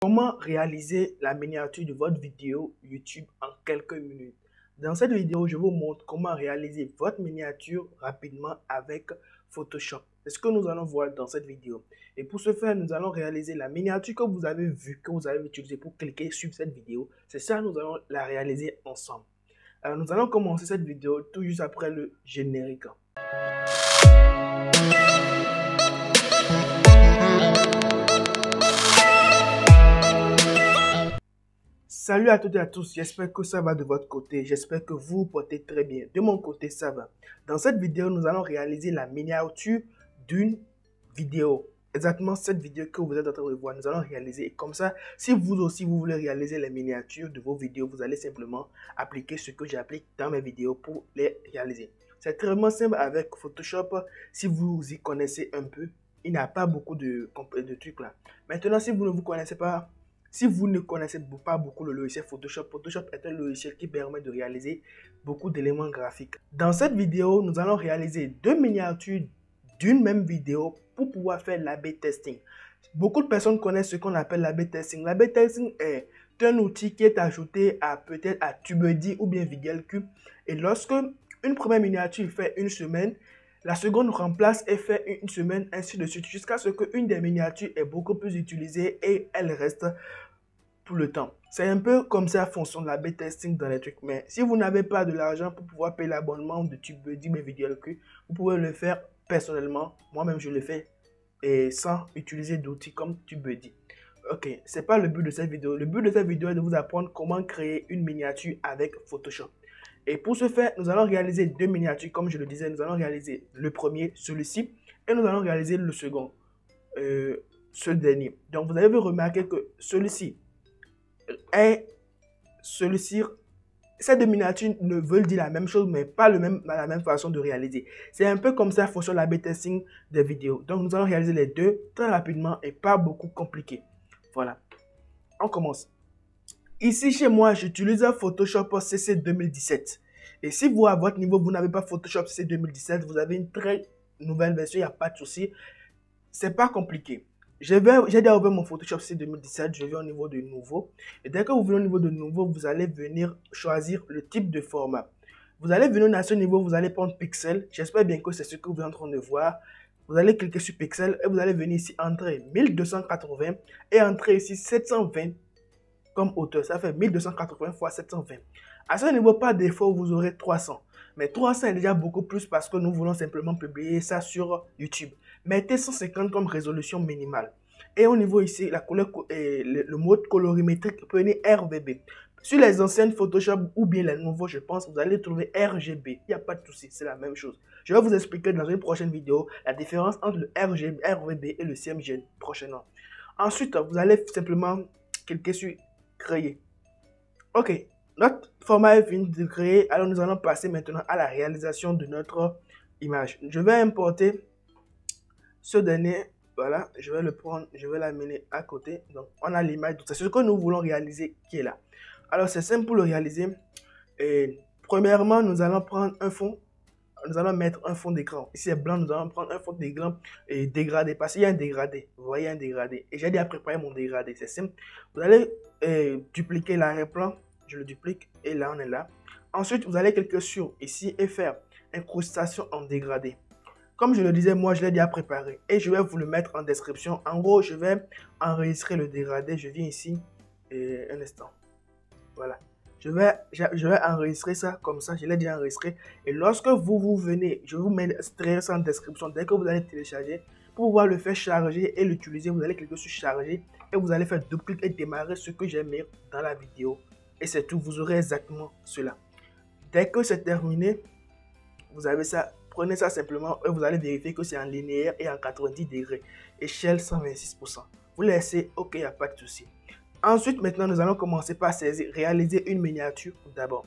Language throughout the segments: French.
Comment réaliser la miniature de votre vidéo YouTube en quelques minutes? Dans cette vidéo, je vous montre comment réaliser votre miniature rapidement avec Photoshop. C'est ce que nous allons voir dans cette vidéo. Et pour ce faire, nous allons réaliser la miniature que vous avez vue, que vous avez utilisée pour cliquer sur cette vidéo. C'est ça, nous allons la réaliser ensemble. Alors, nous allons commencer cette vidéo tout juste après le générique. Salut à toutes et à tous, j'espère que ça va de votre côté, j'espère que vous vous portez très bien. De mon côté, ça va. Dans cette vidéo, nous allons réaliser la miniature d'une vidéo. Exactement cette vidéo que vous êtes en train de voir, nous allons réaliser. Et comme ça, si vous aussi vous voulez réaliser les miniatures de vos vidéos, vous allez simplement appliquer ce que j'applique dans mes vidéos pour les réaliser. C'est très simple avec Photoshop, si vous y connaissez un peu. Il n'y a pas beaucoup de trucs là. Maintenant, si vous ne vous connaissez pas, si vous ne connaissez pas beaucoup le logiciel Photoshop, Photoshop est un logiciel qui permet de réaliser beaucoup d'éléments graphiques. Dans cette vidéo, nous allons réaliser deux miniatures d'une même vidéo pour pouvoir faire l'A/B testing. Beaucoup de personnes connaissent ce qu'on appelle l'A/B testing. L'A/B testing est un outil qui est ajouté à peut-être à TubeBuddy ou bien VideoCube. Et lorsque une première miniature fait une semaine, la seconde remplace et fait une semaine, ainsi de suite, jusqu'à ce qu'une des miniatures est beaucoup plus utilisée et elle reste tout le temps. C'est un peu comme ça fonctionne l'A/B testing dans les trucs. Mais si vous n'avez pas de l'argent pour pouvoir payer l'abonnement de TubeBuddy, mais VideoCube, vous pouvez le faire personnellement. Moi-même, je le fais et sans utiliser d'outils comme TubeBuddy. Ok, c'est pas le but de cette vidéo. Le but de cette vidéo est de vous apprendre comment créer une miniature avec Photoshop. Et pour ce faire, nous allons réaliser deux miniatures. Comme je le disais, nous allons réaliser le premier, celui-ci, et nous allons réaliser le second, ce dernier. Donc, vous avez remarqué que celui-ci, ces deux miniatures ne veulent dire la même chose, mais pas la même façon de réaliser. C'est un peu comme ça fonctionne l'A/B testing des vidéos. Donc, nous allons réaliser les deux très rapidement et pas beaucoup compliqué. Voilà. On commence. Ici, chez moi, j'utilise Photoshop CC 2017. Et si vous, à votre niveau, vous n'avez pas Photoshop CC 2017, vous avez une très nouvelle version, il n'y a pas de souci. C'est pas compliqué. J'ai déjà ouvert mon Photoshop CC 2017, je vais au niveau de nouveau. Et dès que vous venez au niveau de nouveau, vous allez venir choisir le type de format. Vous allez venir à ce niveau, vous allez prendre Pixel. J'espère bien que c'est ce que vous êtes en train de voir. Vous allez cliquer sur Pixel et vous allez venir ici entrer 1280 et entrer ici 720 comme hauteur. Ça fait 1280 x 720. À ce niveau, par défaut, vous aurez 300. Mais 300 est déjà beaucoup plus parce que nous voulons simplement publier ça sur YouTube. Mettez 150 comme résolution minimale. Et au niveau ici, la couleur, le mode colorimétrique, prenez RGB. Sur les anciennes Photoshop ou bien les nouveaux, je pense, vous allez trouver RGB. Il n'y a pas de souci, c'est la même chose. Je vais vous expliquer dans une prochaine vidéo la différence entre le RGB et le CMYK prochainement. Ensuite, vous allez simplement cliquer sur créer. Ok, notre format est fini de créer, alors nous allons passer maintenant à la réalisation de notre image. Je vais importer ce dernier, voilà, je vais le prendre, je vais l'amener à côté. Donc, on a l'image, c'est ce que nous voulons réaliser qui est là. Alors, c'est simple pour le réaliser. Et premièrement, nous allons prendre un fond. Nous allons mettre un fond d'écran. Ici, c'est blanc, nous allons prendre un fond d'écran et dégradé. Parce qu'il y a un dégradé. Vous voyez un dégradé. Et j'ai déjà préparé mon dégradé. C'est simple. Vous allez dupliquer l'arrière-plan. Je le duplique. Et là, on est là. Ensuite, vous allez cliquer sur ici et faire incrustation en dégradé. Comme je le disais, moi, je l'ai déjà préparé. Et je vais vous le mettre en description. En gros, je vais enregistrer le dégradé. Je viens ici. Et un instant. Voilà. Je vais enregistrer ça comme ça, je l'ai déjà enregistré. Et lorsque vous venez, je vous mets ça en description. Dès que vous allez télécharger, pour pouvoir le faire charger et l'utiliser, vous allez cliquer sur charger et vous allez faire double-clic et démarrer ce que j'ai mis dans la vidéo. Et c'est tout, vous aurez exactement cela. Dès que c'est terminé, vous avez ça. Prenez ça simplement et vous allez vérifier que c'est en linéaire et en 90 degrés. Échelle 126%. Vous laissez, ok, il n'y a pas de souci. Ensuite, maintenant, nous allons commencer par réaliser une miniature d'abord.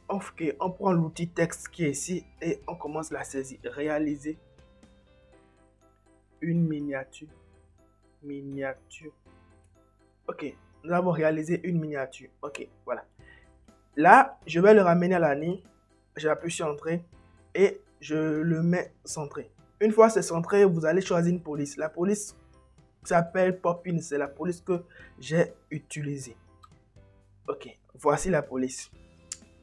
Ok, on prend l'outil texte qui est ici et on commence la saisie. Réaliser une miniature. Ok, nous avons réalisé une miniature. Ok, voilà. Là, je vais le ramener à la ligne. J'appuie sur Entrée et je le mets centré. Une fois c'est centré, vous allez choisir une police. La police s'appelle Popin. C'est la police que j'ai utilisée. Ok, voici la police.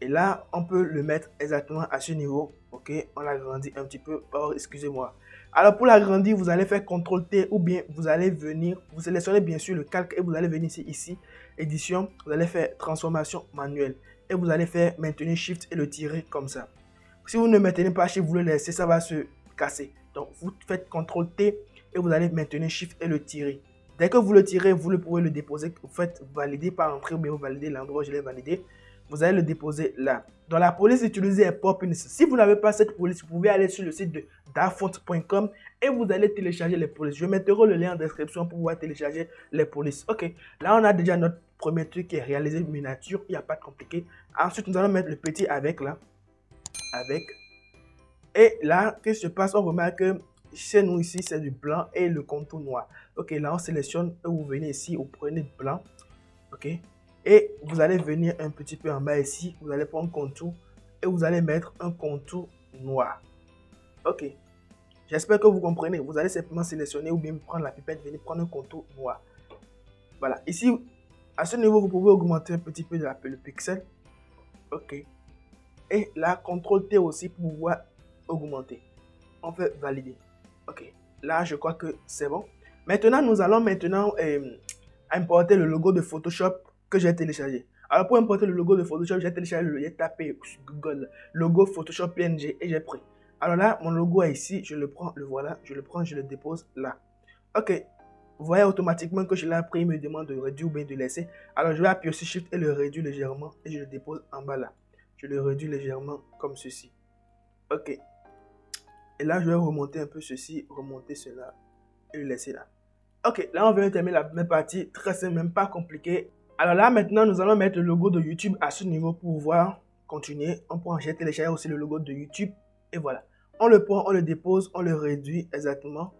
Et là, on peut le mettre exactement à ce niveau. Ok, on l'agrandit un petit peu. Oh, excusez-moi. Alors, pour l'agrandir, vous allez faire CTRL-T ou bien vous allez venir, vous sélectionnez bien sûr le calque et vous allez venir ici, édition. Vous allez faire transformation manuelle et vous allez faire maintenir Shift et le tirer comme ça. Si vous ne maintenez pas Shift, vous le laissez, ça va se casser. Donc, vous faites CTRL-T et vous allez maintenir Shift et le tirer. Dès que vous le tirez, vous pouvez le déposer. Vous faites valider par entrée ou bien vous validez l'endroit où je l'ai validé. Vous allez le déposer là. Dans la police utilisée est Popin. Si vous n'avez pas cette police, vous pouvez aller sur le site de dafont.com et vous allez télécharger les polices. Je mettrai le lien en description pour pouvoir télécharger les polices. Ok, là on a déjà notre premier truc qui est réalisé miniature. Il n'y a pas de compliqué. Ensuite, nous allons mettre le petit avec là. Avec. Et là, qu'est-ce qui se passe? On remarque que chez nous ici, c'est du blanc et le contour noir. Ok, là on sélectionne et vous venez ici, vous prenez blanc. Ok. Et vous allez venir un petit peu en bas ici, vous allez prendre contour et vous allez mettre un contour noir. Ok, j'espère que vous comprenez. Vous allez simplement sélectionner ou bien prendre la pipette, venir prendre un contour noir. Voilà, ici, à ce niveau, vous pouvez augmenter un petit peu le pixel. Ok, et là, CTRL-T aussi pour pouvoir augmenter. On fait valider. Ok, là, je crois que c'est bon. Maintenant, nous allons importer le logo de Photoshop que j'ai téléchargé. Alors pour importer le logo de Photoshop, j'ai téléchargé j'ai tapé Google logo Photoshop PNG et j'ai pris. Alors là, mon logo est ici, je le prends, le voilà, je le prends, je le dépose là. Ok, vous voyez automatiquement que je l'ai pris, il me demande de réduire ou bien de laisser. Alors je vais appuyer sur Shift et le réduire légèrement et je le dépose en bas là. Je le réduis légèrement comme ceci. Ok. Et là, je vais remonter un peu ceci, remonter cela et le laisser là. Ok, là on vient de terminer la première partie, très simple, même pas compliqué. Alors là, maintenant, nous allons mettre le logo de YouTube à ce niveau pour pouvoir continuer. On prend, j'ai téléchargé aussi le logo de YouTube. Et voilà. On le prend, on le dépose, on le réduit exactement.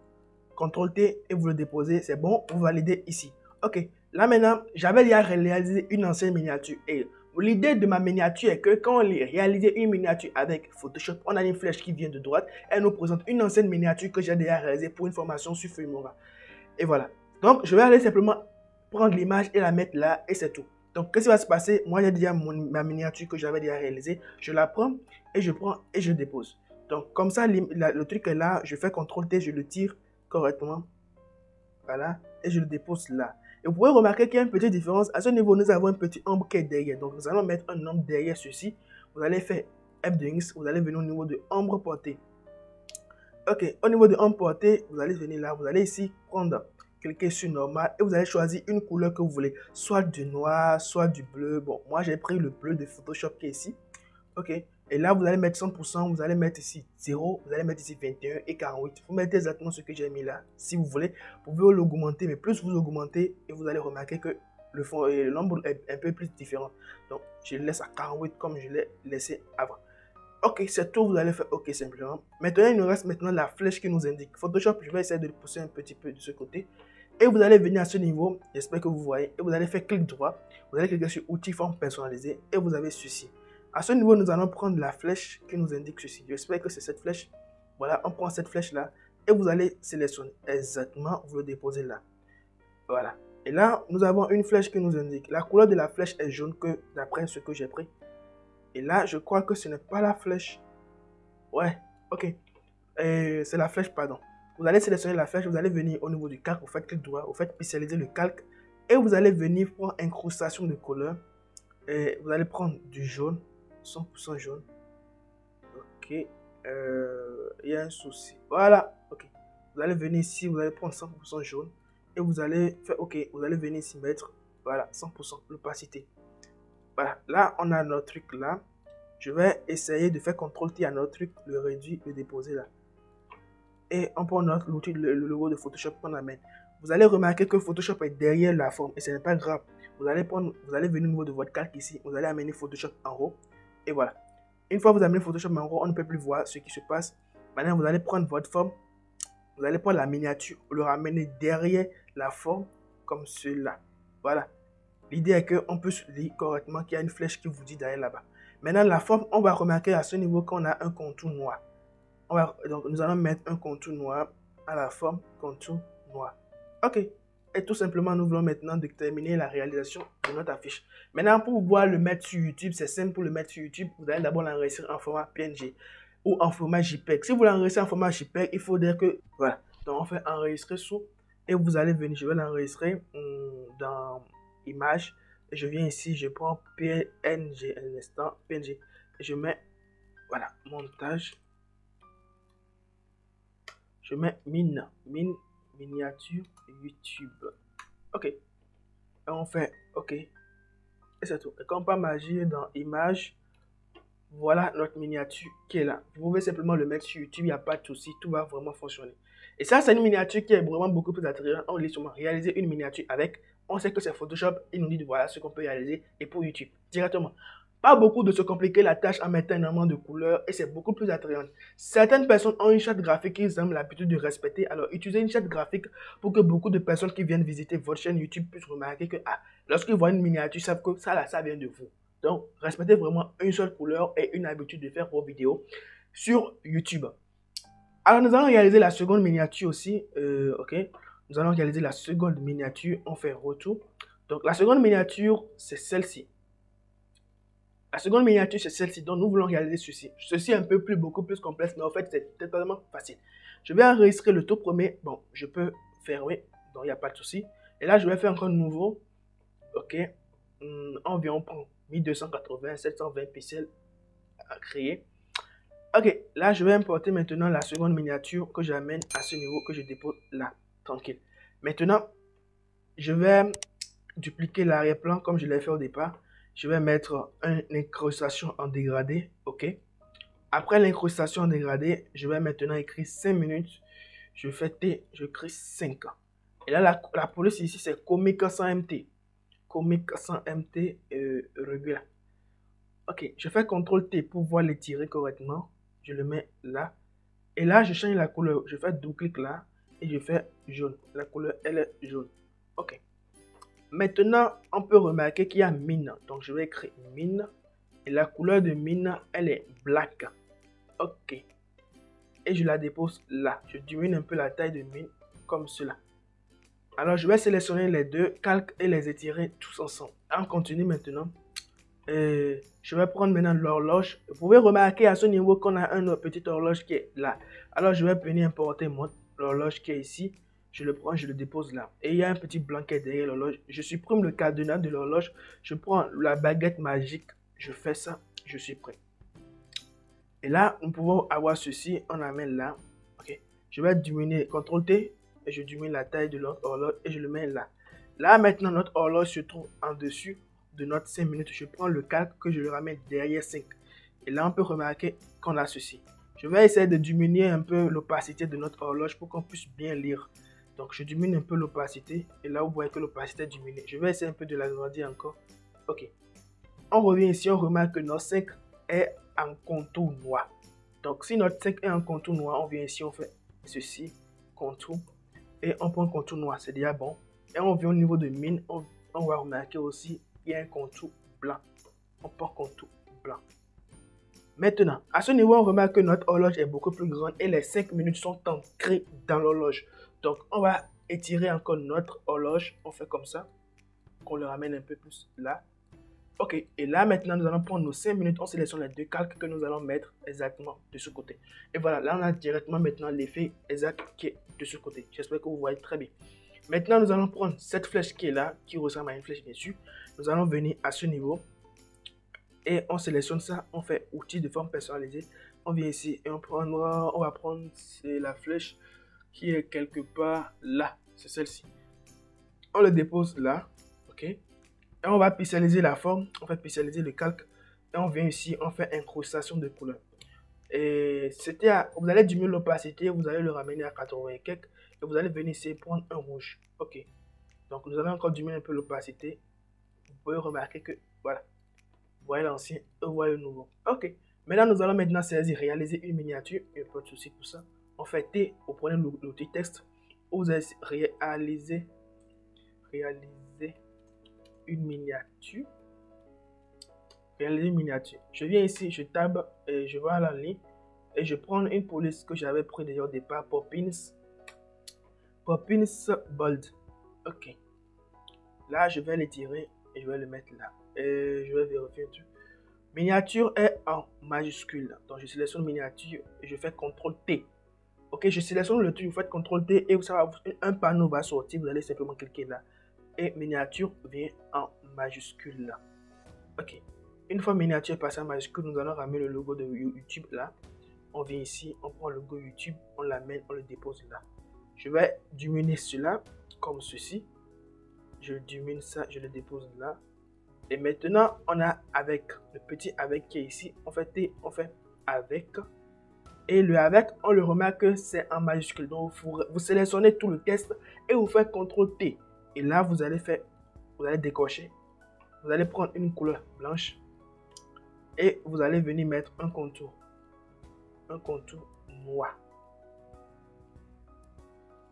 CTRL-T et vous le déposez. C'est bon, vous validez ici. Ok. Là maintenant, j'avais déjà réalisé une ancienne miniature. Et l'idée de ma miniature est que quand on réalise une miniature avec Photoshop, on a une flèche qui vient de droite. Elle nous présente une ancienne miniature que j'ai déjà réalisée pour une formation sur Filmora. Et voilà. Donc, je vais aller simplement prendre l'image et la mettre là et c'est tout. Donc, qu'est-ce qui va se passer? Moi, j'ai déjà ma miniature que j'avais déjà réalisée. Je la prends et je dépose. Donc, comme ça, le truc est là. Je fais CTRL-T, je le tire correctement. Voilà. Et je le dépose là. Et vous pouvez remarquer qu'il y a une petite différence. À ce niveau, nous avons un petit ombre qui est derrière. Donc, nous allons mettre un ombre derrière ceci. Vous allez faire F de X. Vous allez venir au niveau de ombre portée. Ok, au niveau de ombre portée, vous allez venir là. Vous allez ici prendre, cliquer sur normal et vous allez choisir une couleur que vous voulez. Soit du noir, soit du bleu. Bon, moi j'ai pris le bleu de Photoshop qui est ici. Ok, et là vous allez mettre 100%. Vous allez mettre ici 0. Vous allez mettre ici 21 et 48. Vous mettez exactement ce que j'ai mis là. Si vous voulez, vous pouvez l'augmenter. Mais plus vous augmentez, et vous allez remarquer que l'ombre est un peu plus différent. Donc, je le laisse à 48 comme je l'ai laissé avant. Ok, c'est tout, vous allez faire ok simplement. Maintenant, il nous reste maintenant la flèche qui nous indique. Photoshop, je vais essayer de le pousser un petit peu de ce côté. Et vous allez venir à ce niveau, j'espère que vous voyez, et vous allez faire clic droit. Vous allez cliquer sur outils forme personnalisée et vous avez ceci. À ce niveau, nous allons prendre la flèche qui nous indique ceci. J'espère que c'est cette flèche. Voilà, on prend cette flèche là et vous allez sélectionner exactement, vous le déposez là. Voilà. Et là, nous avons une flèche qui nous indique. La couleur de la flèche est jaune que d'après ce que j'ai pris. Et là, je crois que ce n'est pas la flèche. Ouais, ok. C'est la flèche, pardon. Vous allez sélectionner la flèche, vous allez venir au niveau du calque, vous faites clic droit, vous faites pixeliser le calque et vous allez venir prendre incrustation de couleur. Et vous allez prendre du jaune, 100% jaune. Ok. Il y a un souci. Voilà, ok. Vous allez venir ici, vous allez prendre 100% jaune et vous allez faire ok. Vous allez venir ici mettre, voilà, 100% l'opacité. Voilà, là on a notre truc là. Je vais essayer de faire CTRL-T à notre truc, le réduire, le déposer là. Et on prend l'outil, le logo de Photoshop qu'on amène. Vous allez remarquer que Photoshop est derrière la forme et ce n'est pas grave. Vous allez venir au niveau de votre calque ici, vous allez amener Photoshop en haut. Et voilà. Une fois que vous amenez Photoshop en haut, on ne peut plus voir ce qui se passe. Maintenant, vous allez prendre votre forme. Vous allez prendre la miniature, le ramener derrière la forme comme cela. Voilà. L'idée est qu'on peut lire correctement qu'il y a une flèche qui vous dit derrière là-bas. Maintenant, la forme, on va remarquer à ce niveau qu'on a un contour noir. Donc, nous allons mettre un contour noir à la forme contour noir. Ok. Et tout simplement, nous voulons maintenant déterminer la réalisation de notre affiche. Maintenant, pour pouvoir le mettre sur YouTube, c'est simple pour le mettre sur YouTube. Vous allez d'abord l'enregistrer en format PNG ou en format JPEG. Si vous l'enregistrez en format JPEG, il faut dire que, voilà. Donc, on fait enregistrer sous et vous allez venir. Je vais l'enregistrer dans Images. Et je viens ici, je prends PNG, un instant, PNG. Et je mets, voilà, montage. Je mets miniature YouTube. Ok. Et on fait OK. Et c'est tout. Et comme par magie dans Images, voilà notre miniature qui est là. Vous pouvez simplement le mettre sur YouTube, il n'y a pas de souci, tout va vraiment fonctionner. Et ça, c'est une miniature qui est vraiment beaucoup plus attrayante. On lit sûrement réaliser une miniature avec. On sait que c'est Photoshop, il nous dit voilà ce qu'on peut réaliser et pour YouTube directement. Pas beaucoup de se compliquer la tâche en mettant énormément de couleurs et c'est beaucoup plus attrayant. Certaines personnes ont une charte graphique qu'ils ont l'habitude de respecter. Alors, utilisez une charte graphique pour que beaucoup de personnes qui viennent visiter votre chaîne YouTube puissent remarquer que lorsqu'ils voient une miniature, ils savent que ça là, ça vient de vous. Donc, respectez vraiment une seule couleur et une habitude de faire vos vidéos sur YouTube. Alors, nous allons réaliser la seconde miniature aussi. Ok. Nous allons réaliser la seconde miniature. On fait retour. Donc, la seconde miniature, c'est celle-ci. La seconde miniature, c'est celle-ci. Donc, nous voulons réaliser ceci. Ceci est un peu plus, beaucoup plus complexe, mais en fait, c'est totalement facile. Je vais enregistrer le tout premier. Bon, je peux fermer, donc il n'y a pas de souci. Et là, je vais faire encore nouveau. Ok. On prend 1280, 720 pixels à créer. Ok, là, je vais importer maintenant la seconde miniature que j'amène à ce niveau, que je dépose là, tranquille. Maintenant, je vais dupliquer l'arrière-plan comme je l'ai fait au départ. Je vais mettre une incrustation en dégradé, ok. Après l'incrustation en dégradé, je vais maintenant écrire 5 minutes. Je fais T, je crée 5. Et là, la police ici, c'est Comic 100 MT. Comic 100 MT Regula. Ok, je fais CTRL T pour pouvoir l'étirer correctement. Je le mets là. Et là, je change la couleur. Je fais double-clic là et je fais jaune. La couleur, elle est jaune. Ok. Maintenant, on peut remarquer qu'il y a mine. Donc, je vais écrire mine. Et la couleur de mine, elle est black. Ok. Et je la dépose là. Je diminue un peu la taille de mine comme cela. Alors, je vais sélectionner les deux calques et les étirer tous ensemble. On continue maintenant. Je vais prendre maintenant l'horloge. Vous pouvez remarquer à ce niveau qu'on a un petit horloge qui est là. Alors, je vais venir importer l'horloge qui est ici. Je le prends, je le dépose là. Et il y a un petit blanquet derrière l'horloge. Je supprime le cadenas de l'horloge. Je prends la baguette magique. Je fais ça. Je suis prêt. Et là, nous pouvons avoir ceci. On amène là. Ok. Je vais diminuer. CTRL T. Et je diminue la taille de notre horloge. Et je le mets là. Là, maintenant, notre horloge se trouve en dessus de notre 5 minutes. Je prends le calque que je le ramène derrière 5. Et là, on peut remarquer qu'on a ceci. Je vais essayer de diminuer un peu l'opacité de notre horloge pour qu'on puisse bien lire. Donc, je diminue un peu l'opacité. Et là, vous voyez que l'opacité diminue. Je vais essayer un peu de l'agrandir encore. Ok. On revient ici, on remarque que notre 5 est en contour noir. Donc, si notre 5 est en contour noir, on vient ici, on fait ceci, contour. Et on prend contour noir, c'est déjà bon. Et on vient au niveau de mine, on va remarquer aussi il y a un contour blanc. On prend contour blanc. Maintenant, à ce niveau, on remarque que notre horloge est beaucoup plus grande et les 5 minutes sont ancrées dans l'horloge. Donc, on va étirer encore notre horloge. On fait comme ça. On le ramène un peu plus là. Ok, et là maintenant, nous allons prendre nos 5 minutes. On sélectionne les deux calques que nous allons mettre exactement de ce côté. Et voilà, là, on a directement maintenant l'effet exact qui est de ce côté. J'espère que vous voyez très bien. Maintenant, nous allons prendre cette flèche qui est là, qui ressemble à une flèche dessus. Nous allons venir à ce niveau et on sélectionne ça. On fait outils de forme personnalisée. On vient ici et on va prendre la flèche qui est quelque part là. C'est celle-ci. On le dépose là. Ok. Et on va pixeliser la forme. On fait pixeliser le calque. Et on vient ici. On fait incrustation de couleurs. Et vous allez diminuer l'opacité. Vous allez le ramener à 80 et quelques. Et vous allez venir ici prendre un rouge. Ok. Donc, nous allons encore diminuer un peu l'opacité. Vous pouvez remarquer que, voilà. Vous voyez l'ancien et vous voyez le nouveau. Ok. Maintenant, nous allons maintenant saisir, réaliser une miniature. Il n'y a pas de souci pour ça. On fait T, vous prenez l'outil texte. Vous allez réaliser une miniature. Réaliser une miniature. Je viens ici, je tabe et je vais à la ligne. Et je prends une police que j'avais pris déjà au départ, Poppins. Poppins Bold. Ok. Là, je vais l'étirer et je vais le mettre là. Et je vais vérifier tout. Miniature est en majuscule. Donc, je sélectionne miniature et je fais CTRL T. Ok, je sélectionne le truc, vous faites CTRL T et un panneau va sortir. Vous allez simplement cliquer là. Et miniature vient en majuscule là. Ok. Une fois miniature passée en majuscule, nous allons ramener le logo de YouTube là. On vient ici, on prend le logo YouTube, on l'amène, on le dépose là. Je vais diminuer cela comme ceci. Je diminue ça, je le dépose là. Et maintenant, on a avec, le petit avec qui est ici. On fait T, on fait avec. Et le avec, on le remarque que c'est en majuscule. Donc, vous sélectionnez tout le texte et vous faites CTRL T. Et là, vous allez décocher. Vous allez prendre une couleur blanche. Et vous allez venir mettre un contour. Un contour noir.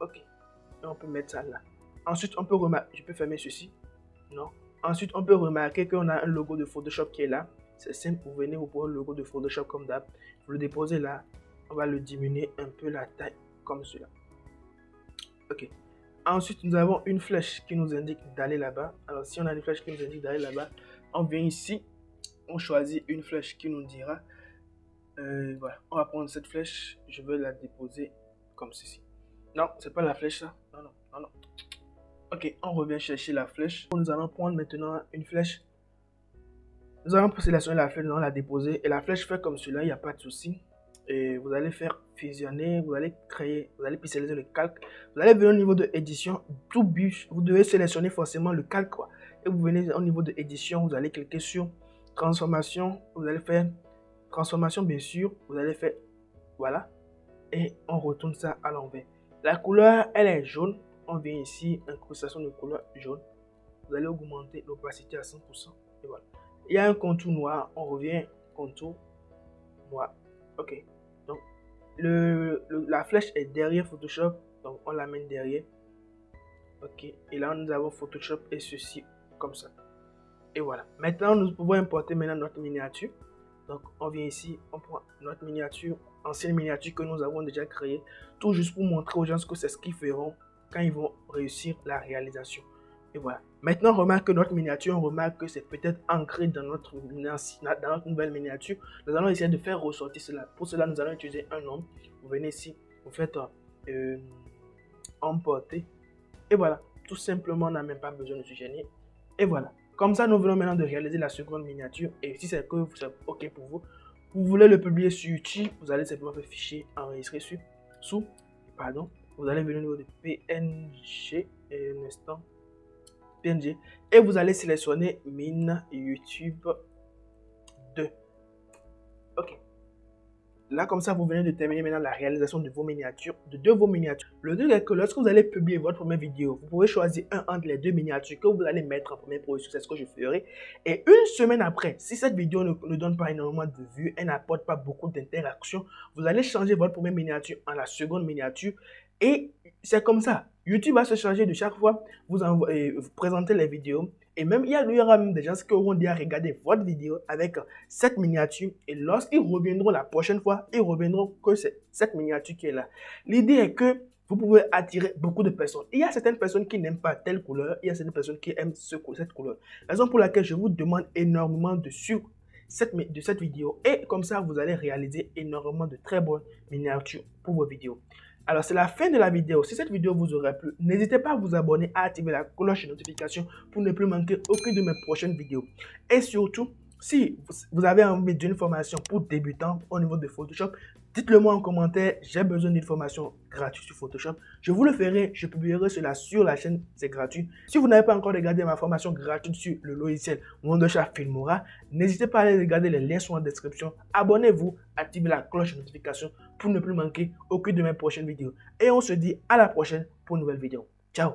Ok. Et on peut mettre ça là. Ensuite, on peut remarquer, je peux fermer ceci. Non. Ensuite, on peut remarquer qu'on a un logo de Photoshop qui est là. C'est simple, vous venez, vous prenez le logo de Photoshop comme d'hab. Vous le déposez là. On va le diminuer un peu la taille comme cela. Ok. Ensuite, nous avons une flèche qui nous indique d'aller là-bas. Alors, si on a une flèche qui nous indique d'aller là-bas, on vient ici. On choisit une flèche qui nous dira. Voilà. On va prendre cette flèche. Je vais la déposer comme ceci. Non, c'est pas la flèche ça. Non, non, non, non. Ok, on revient chercher la flèche. Nous allons prendre maintenant une flèche. Nous allons sélectionner la flèche, nous allons la déposer. Et la flèche fait comme cela, il n'y a pas de souci. Et vous allez faire fusionner, vous allez créer, vous allez pixeliser le calque. Vous allez venir au niveau de édition, tout but, vous devez sélectionner forcément le calque, quoi. Et vous venez au niveau de édition, vous allez cliquer sur transformation, vous allez faire transformation bien sûr, vous allez faire, voilà. Et on retourne ça à l'envers. La couleur, elle est jaune. On vient ici, incrustation de couleur jaune. Vous allez augmenter l'opacité à 100%. Et voilà. Il y a un contour noir. On revient, contour noir. Ok. Donc, la flèche est derrière Photoshop. Donc, on l'amène derrière. Ok. Et là, nous avons Photoshop et ceci comme ça. Et voilà. Maintenant, nous pouvons importer maintenant notre miniature. Donc, on vient ici, on prend notre miniature, ancienne miniature que nous avons déjà créée. Tout juste pour montrer aux gens que c'est ce qu'ils feront quand ils vont réussir la réalisation. Et voilà. Maintenant, on remarque que notre miniature, on remarque que c'est peut-être ancré dans notre nouvelle miniature. Nous allons essayer de faire ressortir cela. Pour cela, nous allons utiliser un nom. Vous venez ici, vous faites emporter. Et voilà. Tout simplement, on n'a même pas besoin de se gêner. Et voilà. Comme ça, nous venons maintenant de réaliser la seconde miniature. Et si c'est OK pour vous, vous voulez le publier sur YouTube, vous allez simplement faire fichier enregistrer sous, pardon. Vous allez venir au niveau de PNG, et un instant, PNG, et vous allez sélectionner Mine YouTube 2. Ok. Là, comme ça, vous venez de terminer maintenant la réalisation de vos miniatures, de vos miniatures. Le truc est que lorsque vous allez publier votre première vidéo, vous pouvez choisir un entre les deux miniatures que vous allez mettre en première position. C'est ce que je ferai. Et une semaine après, si cette vidéo ne donne pas énormément de vues, elle n'apporte pas beaucoup d'interaction, vous allez changer votre première miniature en la seconde miniature. Et c'est comme ça. YouTube va se changer de chaque fois. Vous présentez les vidéos. Et même, il y aura même des gens qui auront déjà regardé votre vidéo avec cette miniature. Et lorsqu'ils reviendront la prochaine fois, ils reviendront que c'est cette miniature qui est là. L'idée est que vous pouvez attirer beaucoup de personnes. Il y a certaines personnes qui n'aiment pas telle couleur. Il y a certaines personnes qui aiment cette couleur. Raison pour laquelle je vous demande énormément de suivre cette vidéo. Et comme ça, vous allez réaliser énormément de très bonnes miniatures pour vos vidéos. Alors, c'est la fin de la vidéo. Si cette vidéo vous aura plu, n'hésitez pas à vous abonner, à activer la cloche de notification pour ne plus manquer aucune de mes prochaines vidéos. Et surtout, si vous avez envie d'une formation pour débutants au niveau de Photoshop, dites-le moi en commentaire. J'ai besoin d'une formation gratuite sur Photoshop. Je vous le ferai, je publierai cela sur la chaîne, c'est gratuit. Si vous n'avez pas encore regardé ma formation gratuite sur le logiciel Wondershare Filmora, n'hésitez pas à aller regarder les liens sont en description. Abonnez-vous, activez la cloche de notification pour ne plus manquer aucune de mes prochaines vidéos. Et on se dit à la prochaine pour une nouvelle vidéo. Ciao!